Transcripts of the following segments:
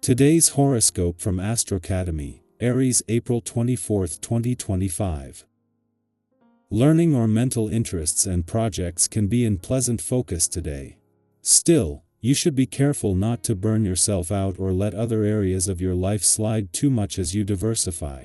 Today's horoscope from Astrocademy, Aries, April 24, 2025. Learning or mental interests and projects can be in pleasant focus today. Still, you should be careful not to burn yourself out or let other areas of your life slide too much as you diversify.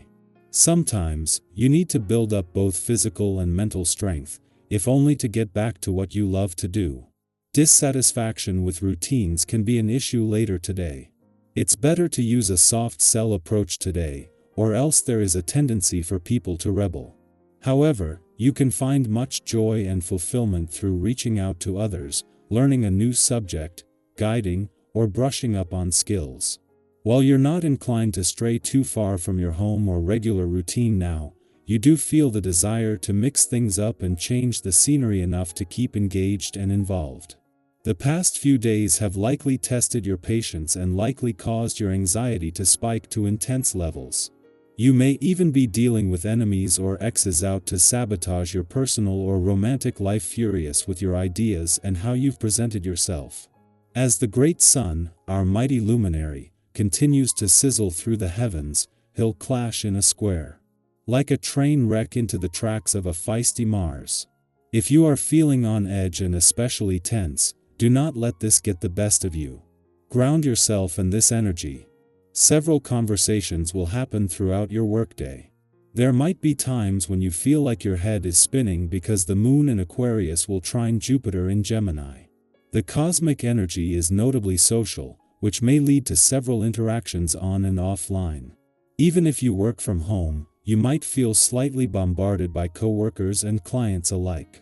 Sometimes, you need to build up both physical and mental strength, if only to get back to what you love to do. Dissatisfaction with routines can be an issue later today. It's better to use a soft sell approach today, or else there is a tendency for people to rebel. However, you can find much joy and fulfillment through reaching out to others, learning a new subject, guiding, or brushing up on skills. While you're not inclined to stray too far from your home or regular routine now, you do feel the desire to mix things up and change the scenery enough to keep engaged and involved. The past few days have likely tested your patience and likely caused your anxiety to spike to intense levels. You may even be dealing with enemies or exes out to sabotage your personal or romantic life, furious with your ideas and how you've presented yourself. As the great sun, our mighty luminary, continues to sizzle through the heavens, he'll clash in a square, like a train wreck into the tracks of a feisty Mars. If you are feeling on edge and especially tense, do not let this get the best of you. Ground yourself in this energy. Several conversations will happen throughout your workday. There might be times when you feel like your head is spinning because the moon in Aquarius will trine Jupiter in Gemini. The cosmic energy is notably social, which may lead to several interactions on and offline. Even if you work from home, you might feel slightly bombarded by coworkers and clients alike.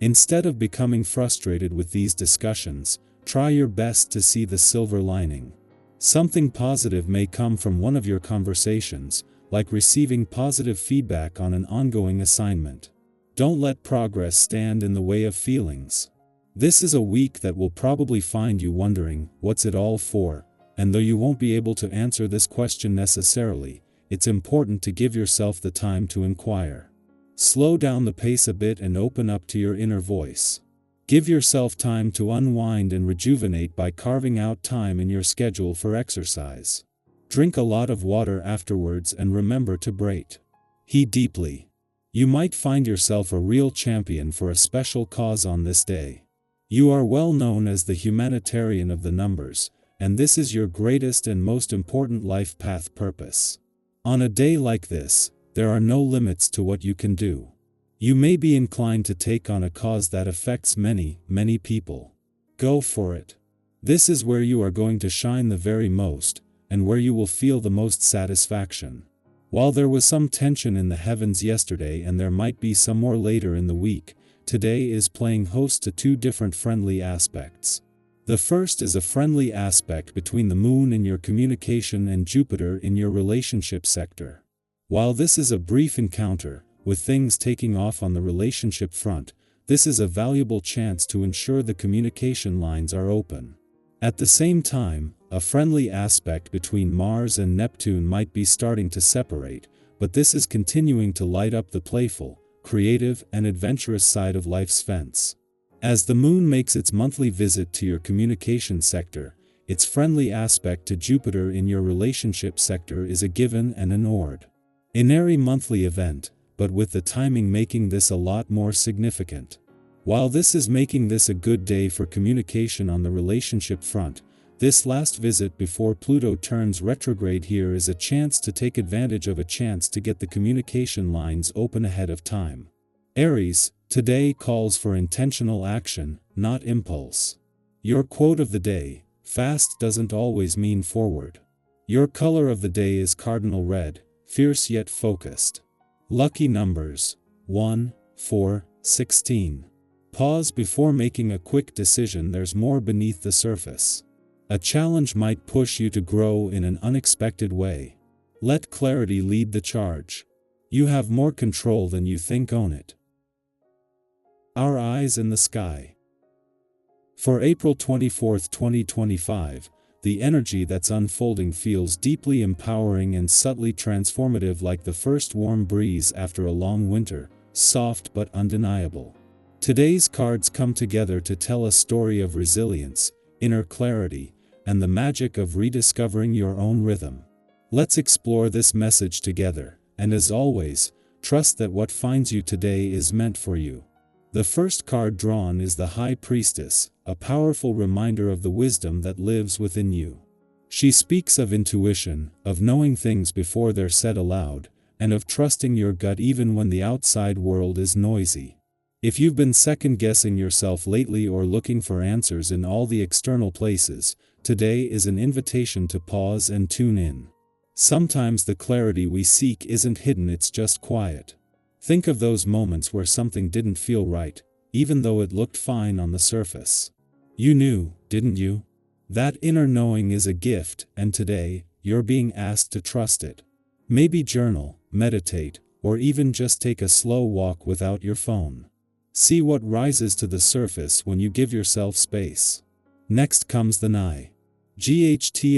Instead of becoming frustrated with these discussions, try your best to see the silver lining. Something positive may come from one of your conversations, like receiving positive feedback on an ongoing assignment. Don't let progress stand in the way of feelings. This is a week that will probably find you wondering, what's it all for? And though you won't be able to answer this question necessarily, it's important to give yourself the time to inquire. Slow down the pace a bit and open up to your inner voice. Give yourself time to unwind and rejuvenate by carving out time in your schedule for exercise. Drink a lot of water afterwards and remember to breathe deeply. You might find yourself a real champion for a special cause on this day. You are well known as the humanitarian of the numbers, and this is your greatest and most important life path purpose. On a day like this, there are no limits to what you can do. You may be inclined to take on a cause that affects many, many people. Go for it. This is where you are going to shine the very most, and where you will feel the most satisfaction. While there was some tension in the heavens yesterday and there might be some more later in the week, today is playing host to two different friendly aspects. The first is a friendly aspect between the moon in your communication and Jupiter in your relationship sector. While this is a brief encounter, with things taking off on the relationship front, this is a valuable chance to ensure the communication lines are open. At the same time, a friendly aspect between Mars and Neptune might be starting to separate, but this is continuing to light up the playful, creative, and adventurous side of life's fence. As the moon makes its monthly visit to your communication sector, its friendly aspect to Jupiter in your relationship sector is a given and an ordinary monthly event, but with the timing making this a lot more significant. While this is making this a good day for communication on the relationship front, this last visit before Pluto turns retrograde here is a chance to take advantage of a chance to get the communication lines open ahead of time. Aries, today calls for intentional action, not impulse. Your quote of the day: fast doesn't always mean forward. Your color of the day is cardinal red, fierce yet focused. Lucky numbers: 1, 4, 16. Pause before making a quick decision, there's more beneath the surface. A challenge might push you to grow in an unexpected way. Let clarity lead the charge. You have more control than you think. Own it. Our eyes in the sky. For April 24, 2025, the energy that's unfolding feels deeply empowering and subtly transformative, like the first warm breeze after a long winter, soft but undeniable. Today's cards come together to tell a story of resilience, inner clarity, and the magic of rediscovering your own rhythm. Let's explore this message together, and as always, trust that what finds you today is meant for you. The first card drawn is the High Priestess, a powerful reminder of the wisdom that lives within you. She speaks of intuition, of knowing things before they're said aloud, and of trusting your gut even when the outside world is noisy. If you've been second-guessing yourself lately or looking for answers in all the external places, today is an invitation to pause and tune in. Sometimes the clarity we seek isn't hidden, it's just quiet. Think of those moments where something didn't feel right, even though it looked fine on the surface. You knew, didn't you? That inner knowing is a gift, and today, you're being asked to trust it. Maybe journal, meditate, or even just take a slow walk without your phone. See what rises to the surface when you give yourself space. Next comes the Knight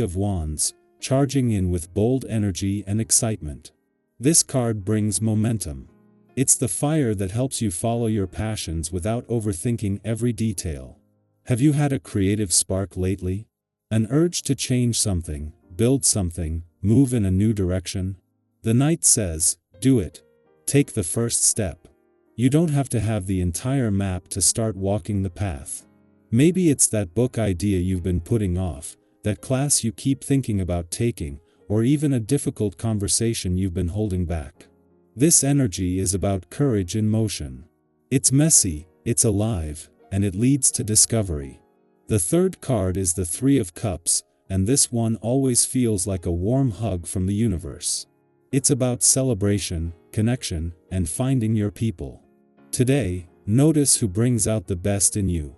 of Wands, charging in with bold energy and excitement. This card brings momentum. It's the fire that helps you follow your passions without overthinking every detail. Have you had a creative spark lately? An urge to change something, build something, move in a new direction? The Knight says, do it. Take the first step. You don't have to have the entire map to start walking the path. Maybe it's that book idea you've been putting off, that class you keep thinking about taking, or even a difficult conversation you've been holding back. This energy is about courage in motion. It's messy, it's alive, and it leads to discovery. The third card is the Three of Cups, and this one always feels like a warm hug from the universe. It's about celebration, connection, and finding your people. Today, notice who brings out the best in you.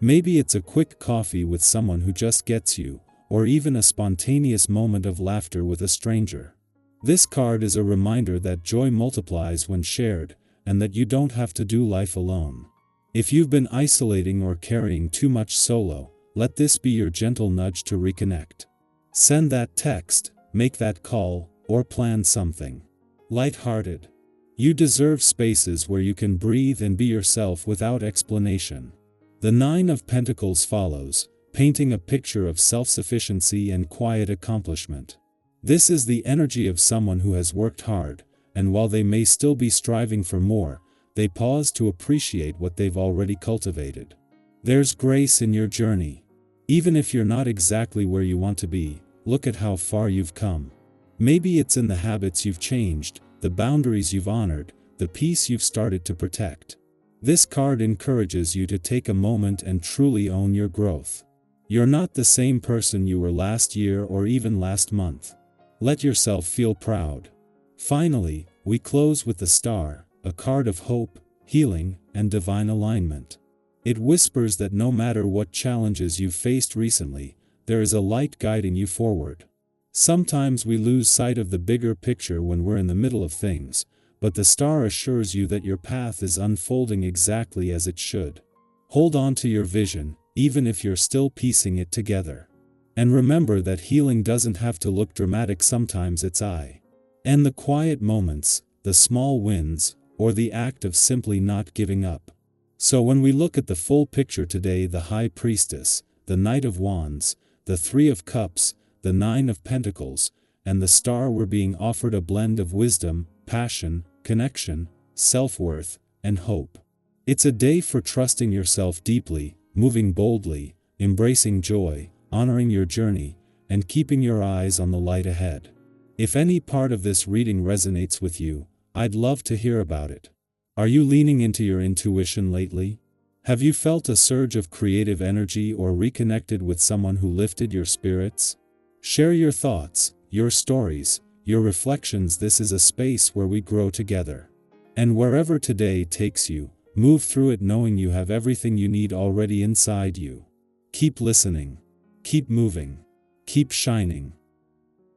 Maybe it's a quick coffee with someone who just gets you, or even a spontaneous moment of laughter with a stranger. This card is a reminder that joy multiplies when shared, and that you don't have to do life alone. If you've been isolating or carrying too much solo, let this be your gentle nudge to reconnect. Send that text, make that call, or plan something light-hearted. You deserve spaces where you can breathe and be yourself without explanation. The Nine of Pentacles follows, painting a picture of self-sufficiency and quiet accomplishment. This is the energy of someone who has worked hard, and while they may still be striving for more, they pause to appreciate what they've already cultivated. There's grace in your journey. Even if you're not exactly where you want to be, look at how far you've come. Maybe it's in the habits you've changed, the boundaries you've honored, the peace you've started to protect. This card encourages you to take a moment and truly own your growth. You're not the same person you were last year or even last month. Let yourself feel proud. Finally, we close with the Star, a card of hope, healing, and divine alignment. It whispers that no matter what challenges you've faced recently, there is a light guiding you forward. Sometimes we lose sight of the bigger picture when we're in the middle of things, but the Star assures you that your path is unfolding exactly as it should. Hold on to your vision, even if you're still piecing it together. And remember that healing doesn't have to look dramatic, sometimes it's and the quiet moments, the small wins, or the act of simply not giving up. So when we look at the full picture today, the High Priestess, the Knight of Wands, the Three of Cups, the Nine of Pentacles, and the Star, we're being offered a blend of wisdom, passion, connection, self-worth, and hope. It's a day for trusting yourself deeply, moving boldly, embracing joy, honoring your journey, and keeping your eyes on the light ahead. If any part of this reading resonates with you, I'd love to hear about it. Are you leaning into your intuition lately? Have you felt a surge of creative energy or reconnected with someone who lifted your spirits? Share your thoughts, your stories, your reflections. This is a space where we grow together. And wherever today takes you, move through it knowing you have everything you need already inside you. Keep listening. Keep moving. Keep shining.